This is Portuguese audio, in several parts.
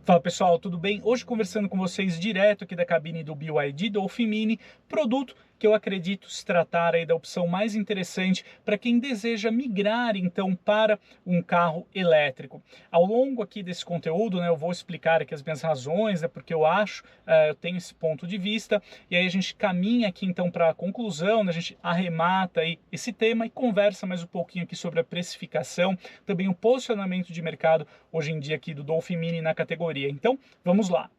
Fala pessoal, tudo bem? Hoje conversando com vocês direto aqui da cabine do BYD Dolphin Mini, produto que eu acredito se tratar aí da opção mais interessante para quem deseja migrar então para um carro elétrico. Ao longo aqui desse conteúdo, eu vou explicar aqui as minhas razões, porque eu acho, eu tenho esse ponto de vista, e aí a gente caminha aqui então para a conclusão, a gente arremata aí esse tema e conversa mais um pouquinho aqui sobre a precificação, também o posicionamento de mercado hoje em dia aqui do Dolphin Mini na categoria. Então, vamos lá.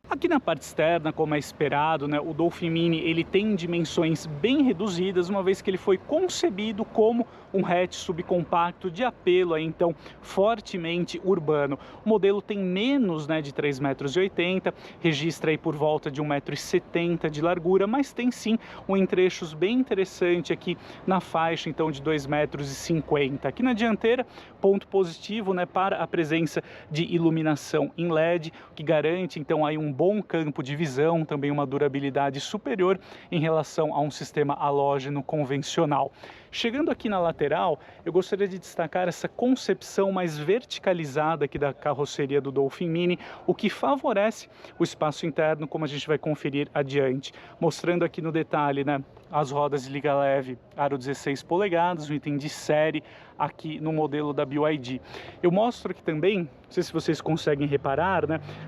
Aqui na parte externa, como é esperado, o Dolphin Mini ele tem dimensões bem reduzidas, uma vez que ele foi concebido como um hatch subcompacto de apelo aí, então fortemente urbano. O modelo tem menos de 3,80 m, registra aí por volta de 1,70 m de largura, mas tem sim um entrechos bem interessante aqui na faixa então de 2,50 m. Aqui na dianteira, ponto positivo para a presença de iluminação em LED, que garante então aí um bom campo de visão, também uma durabilidade superior em relação a um sistema halógeno convencional. Chegando aqui na lateral, eu gostaria de destacar essa concepção mais verticalizada aqui da carroceria do Dolphin Mini, o que favorece o espaço interno, como a gente vai conferir adiante. Mostrando aqui no detalhe, as rodas de liga leve, aro 16 polegadas, um item de série aqui no modelo da BYD. Eu mostro aqui também, não sei se vocês conseguem reparar,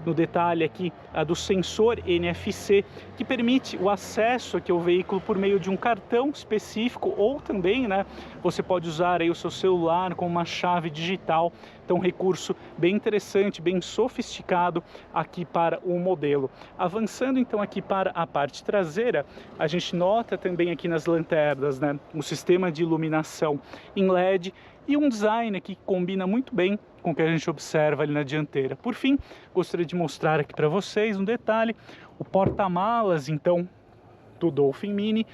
no detalhe aqui do sensor NFC, que permite o acesso aqui ao veículo por meio de um cartão específico, ou também, você pode usar aí o seu celular com uma chave digital. Então, um recurso bem interessante, bem sofisticado aqui para o modelo. Avançando então aqui para a parte traseira, a gente nota também aqui nas lanternas, um sistema de iluminação em LED e um design aqui que combina muito bem com o que a gente observa ali na dianteira. Por fim, gostaria de mostrar aqui para vocês um detalhe, o porta-malas então do Dolphin Mini,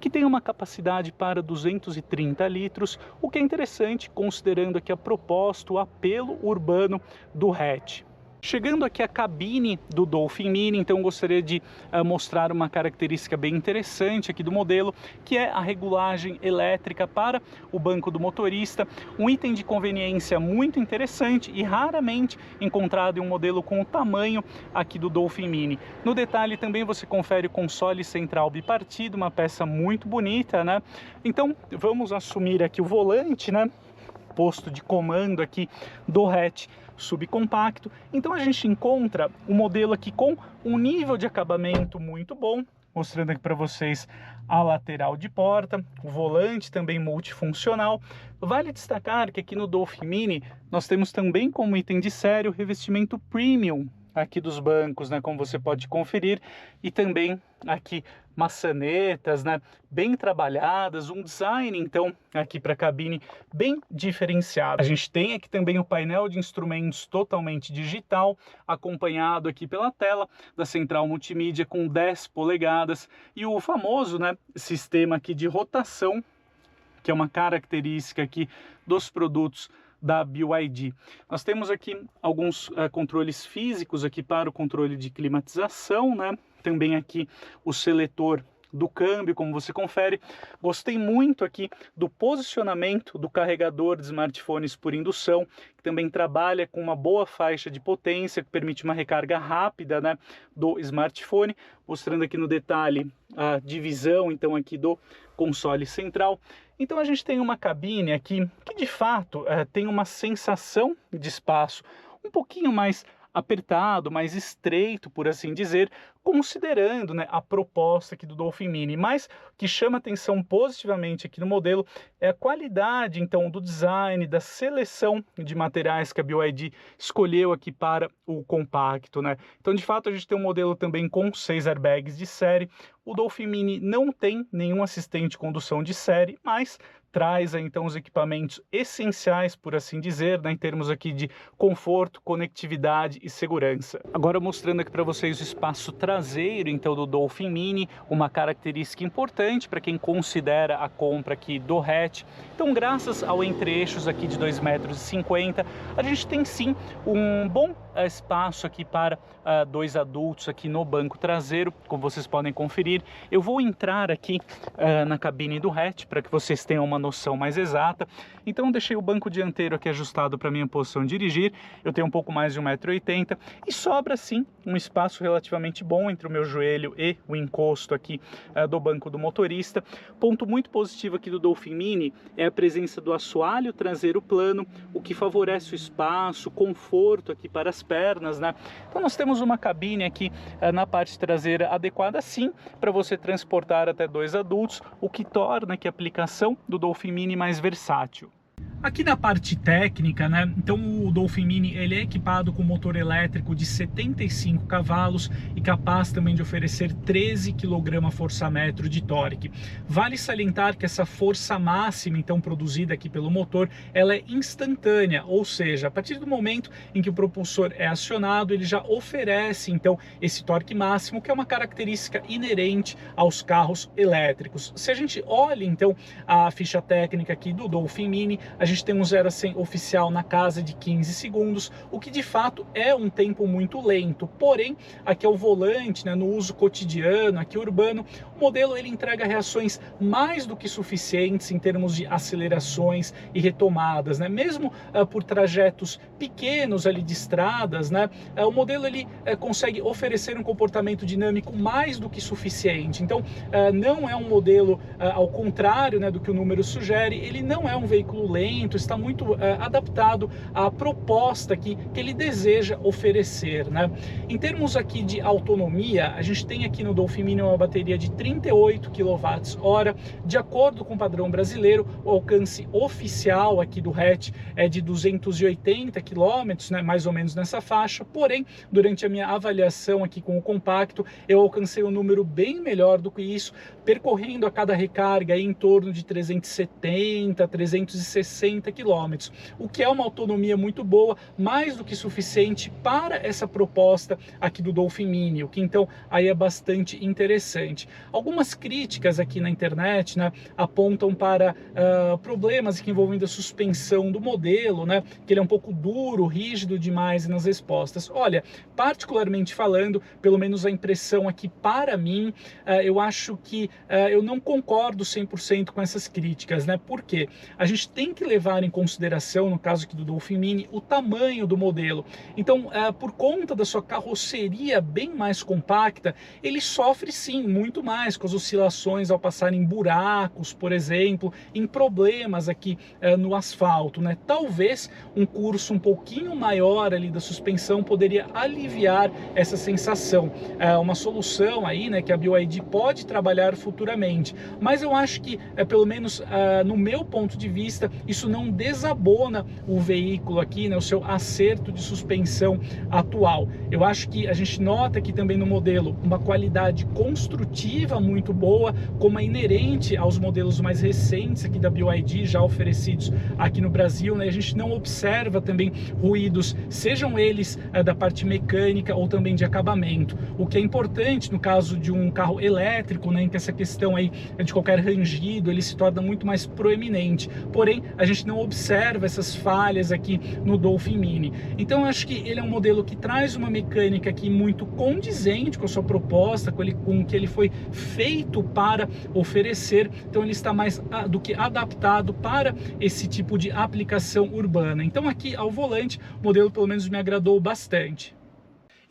que tem uma capacidade para 230 litros, o que é interessante considerando aqui a proposta, o apelo urbano do hatch. Chegando aqui à cabine do Dolphin Mini, então gostaria de mostrar uma característica bem interessante aqui do modelo, que é a regulagem elétrica para o banco do motorista, um item de conveniência muito interessante e raramente encontrado em um modelo com o tamanho aqui do Dolphin Mini. No detalhe também você confere o console central bipartido, uma peça muito bonita, Então vamos assumir aqui o volante, posto de comando aqui do hatch subcompacto. Então a gente encontra um modelo aqui com um nível de acabamento muito bom, mostrando aqui para vocês a lateral de porta, o volante também multifuncional. Vale destacar que aqui no Dolphin Mini nós temos também como item de série o revestimento premium aqui dos bancos, como você pode conferir, e também aqui maçanetas, bem trabalhadas, um design então aqui para a cabine bem diferenciado. A gente tem aqui também o painel de instrumentos totalmente digital, acompanhado aqui pela tela da central multimídia com 10 polegadas e o famoso sistema aqui de rotação, que é uma característica aqui dos produtos da BYD. Nós temos aqui alguns controles físicos aqui para o controle de climatização, também aqui o seletor do câmbio, como você confere. Gostei muito aqui do posicionamento do carregador de smartphones por indução, que também trabalha com uma boa faixa de potência, que permite uma recarga rápida do smartphone, mostrando aqui no detalhe a divisão então aqui do console central. Então a gente tem uma cabine aqui que de fato tem uma sensação de espaço um pouquinho mais apertado, mais estreito, por assim dizer, considerando a proposta aqui do Dolphin Mini. Mas o que chama atenção positivamente aqui no modelo é a qualidade então do design, da seleção de materiais que a BYD escolheu aqui para o compacto, Então de fato a gente tem um modelo também com 6 airbags de série. O Dolphin Mini não tem nenhum assistente de condução de série, mas traz então os equipamentos essenciais, por assim dizer, em termos aqui de conforto, conectividade e segurança. Agora mostrando aqui para vocês o espaço traseiro então do Dolphin Mini, uma característica importante para quem considera a compra aqui do hatch. Então, graças ao entre-eixos aqui de 2,50 m, a gente tem sim um bom espaço aqui para dois adultos aqui no banco traseiro, como vocês podem conferir. Eu vou entrar aqui na cabine do hatch para que vocês tenham uma noção mais exata. Então deixei o banco dianteiro aqui ajustado para minha posição de dirigir. Eu tenho um pouco mais de 1,80 m e sobra sim um espaço relativamente bom entre o meu joelho e o encosto aqui do banco do motorista. Ponto muito positivo aqui do Dolphin Mini é a presença do assoalho traseiro plano, o que favorece o espaço, conforto aqui para as pernas, né? Então nós temos uma cabine aqui na parte traseira adequada sim para você transportar até dois adultos, o que torna aqui a aplicação do Dolphin Mini mais versátil. Aqui na parte técnica, né, então o Dolphin Mini ele é equipado com motor elétrico de 75 cavalos e capaz também de oferecer 13 kgfm de torque. Vale salientar que essa força máxima então produzida aqui pelo motor, ela é instantânea, ou seja, a partir do momento em que o propulsor é acionado, ele já oferece então esse torque máximo, que é uma característica inerente aos carros elétricos. Se a gente olha então a ficha técnica aqui do Dolphin Mini, a gente tem um 0 a 100 oficial na casa de 15 segundos, o que de fato é um tempo muito lento. Porém, aqui ao volante, né, no uso cotidiano, aqui urbano, o modelo ele entrega reações mais do que suficientes em termos de acelerações e retomadas, né? Mesmo por trajetos pequenos ali de estradas, né, o modelo ele consegue oferecer um comportamento dinâmico mais do que suficiente. Então, não é um modelo, ao contrário, né, do que o número sugere, ele não é um veículo lento, está muito adaptado à proposta que ele deseja oferecer, né? Em termos aqui de autonomia, a gente tem aqui no Dolphin Mini uma bateria de 38 kWh, de acordo com o padrão brasileiro, o alcance oficial aqui do hatch é de 280 km, né, mais ou menos nessa faixa, porém, durante a minha avaliação aqui com o compacto, eu alcancei um número bem melhor do que isso, percorrendo a cada recarga aí em torno de 370, 360 km, o que é uma autonomia muito boa, mais do que suficiente para essa proposta aqui do Dolphin Mini, o que então aí é bastante interessante. Algumas críticas aqui na internet, né, apontam para problemas aqui envolvendo a suspensão do modelo, né, que ele é um pouco duro, rígido demais nas respostas. Olha, particularmente falando, pelo menos a impressão aqui para mim, eu acho que eu não concordo 100% com essas críticas, né? Porque a gente tem que levar em consideração, no caso aqui do Dolphin Mini, o tamanho do modelo. Então, por conta da sua carroceria bem mais compacta, ele sofre sim muito mais com as oscilações ao passar em buracos, por exemplo, em problemas aqui no asfalto, né? Talvez um curso um pouquinho maior ali da suspensão poderia aliviar essa sensação. Uma solução aí, né, que a BYD pode trabalhar futuramente, mas eu acho que, pelo menos no meu ponto de vista, isso não desabona o veículo aqui, né, o seu acerto de suspensão atual. Eu acho que a gente nota aqui também no modelo uma qualidade construtiva muito boa, como é inerente aos modelos mais recentes aqui da BYD, já oferecidos aqui no Brasil, né? A gente não observa também ruídos, sejam eles da parte mecânica ou também de acabamento, o que é importante no caso de um carro elétrico, né, em que essa questão aí de qualquer rangido ele se torna muito mais proeminente. Porém, a gente não observa essas falhas aqui no Dolphin Mini. Então eu acho que ele é um modelo que traz uma mecânica aqui muito condizente com a sua proposta, com o que ele foi feito para oferecer. Então ele está mais do que adaptado para esse tipo de aplicação urbana. Então aqui ao volante, o modelo pelo menos me agradou bastante.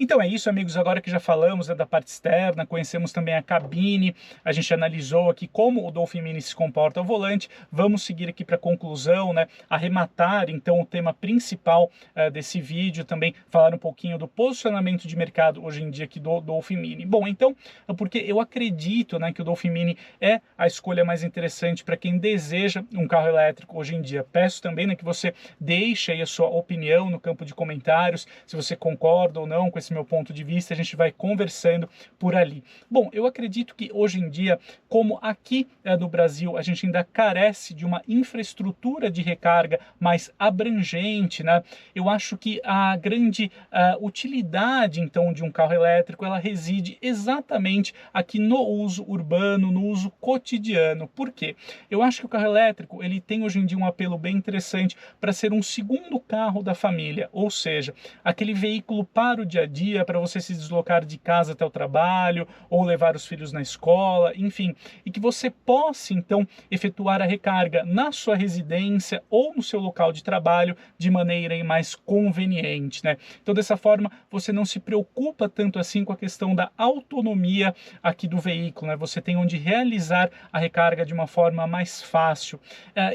Então é isso, amigos, agora que já falamos da parte externa, conhecemos também a cabine, a gente analisou aqui como o Dolphin Mini se comporta ao volante, vamos seguir aqui para a conclusão, né, arrematar então o tema principal desse vídeo, também falar um pouquinho do posicionamento de mercado hoje em dia aqui do Dolphin Mini. Bom, então, porque eu acredito, né, que o Dolphin Mini é a escolha mais interessante para quem deseja um carro elétrico hoje em dia. Peço também, né, que você deixe aí a sua opinião no campo de comentários, se você concorda ou não com esse esse meu ponto de vista, a gente vai conversando por ali. Bom, eu acredito que hoje em dia, como aqui no Brasil a gente ainda carece de uma infraestrutura de recarga mais abrangente, né? Eu acho que a grande utilidade então de um carro elétrico, ela reside exatamente aqui no uso urbano, no uso cotidiano. Por quê? Eu acho que o carro elétrico, ele tem hoje em dia um apelo bem interessante para ser um segundo carro da família, ou seja, aquele veículo para o dia a dia, para você se deslocar de casa até o trabalho, ou levar os filhos na escola, enfim, e que você possa então efetuar a recarga na sua residência ou no seu local de trabalho de maneira mais conveniente, né? Então dessa forma você não se preocupa tanto assim com a questão da autonomia aqui do veículo, né? Você tem onde realizar a recarga de uma forma mais fácil.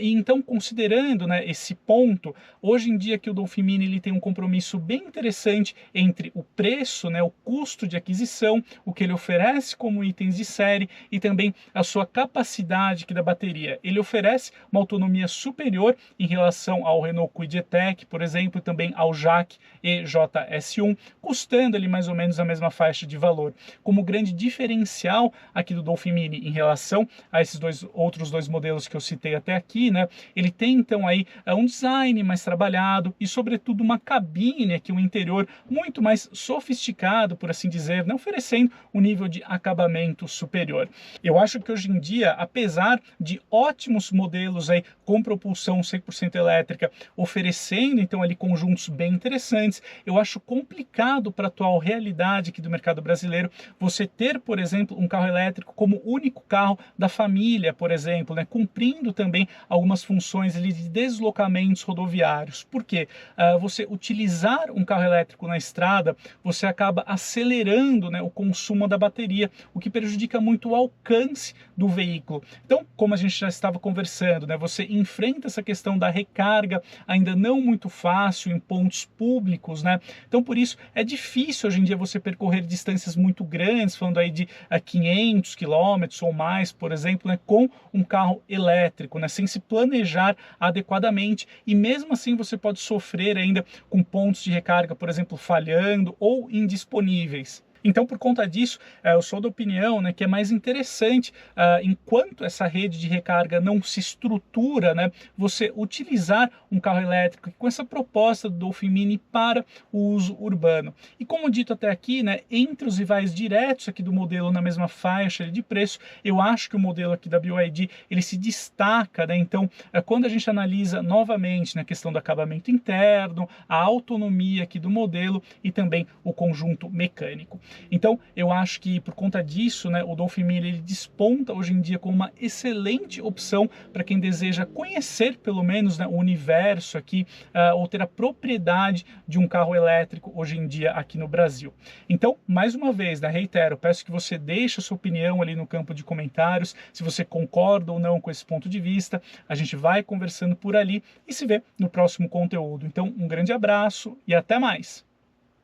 E então, considerando, né, esse ponto, hoje em dia que o Dolphin Mini ele tem um compromisso bem interessante entre o preço, né, o custo de aquisição, o que ele oferece como itens de série e também a sua capacidade aqui da bateria. Ele oferece uma autonomia superior em relação ao Renault Kwid E-Tech, por exemplo, e também ao Jaque EJS1, custando ali mais ou menos a mesma faixa de valor. Como grande diferencial aqui do Dolphin Mini em relação a esses outros dois modelos que eu citei até aqui, né? Ele tem então aí um design mais trabalhado e sobretudo uma cabine aqui, um interior muito mais sofisticado, por assim dizer, né? Oferecendo um nível de acabamento superior. Eu acho que hoje em dia, apesar de ótimos modelos aí com propulsão 100% elétrica, oferecendo então ali conjuntos bem interessantes, eu acho complicado para a atual realidade aqui do mercado brasileiro você ter, por exemplo, um carro elétrico como único carro da família, por exemplo, né, cumprindo também algumas funções ali de deslocamentos rodoviários. Por quê? Você utilizar um carro elétrico na estrada, você acaba acelerando, né, o consumo da bateria, o que prejudica muito o alcance do veículo. Então, como a gente já estava conversando, né, você enfrenta essa questão da recarga ainda não muito fácil em pontos públicos, né? Então, por isso, é difícil hoje em dia você percorrer distâncias muito grandes, falando aí de 500 quilômetros ou mais, por exemplo, né, com um carro elétrico, né, sem se planejar adequadamente, e mesmo assim você pode sofrer ainda com pontos de recarga, por exemplo, falhando ou indisponíveis. Então, por conta disso, eu sou da opinião, né, que é mais interessante, enquanto essa rede de recarga não se estrutura, né, você utilizar um carro elétrico com essa proposta do Dolphin Mini para o uso urbano. E como dito até aqui, né, entre os rivais diretos aqui do modelo na mesma faixa de preço, eu acho que o modelo aqui da BYD, ele se destaca, né? Então, quando a gente analisa novamente na questão do acabamento interno, a autonomia aqui do modelo e também o conjunto mecânico. Então, eu acho que por conta disso, né, o Dolphin Mini ele desponta hoje em dia como uma excelente opção para quem deseja conhecer pelo menos, né, o universo aqui, ou ter a propriedade de um carro elétrico hoje em dia aqui no Brasil. Então, mais uma vez, né, reitero, peço que você deixe a sua opinião ali no campo de comentários, se você concorda ou não com esse ponto de vista, a gente vai conversando por ali e se vê no próximo conteúdo. Então, um grande abraço e até mais!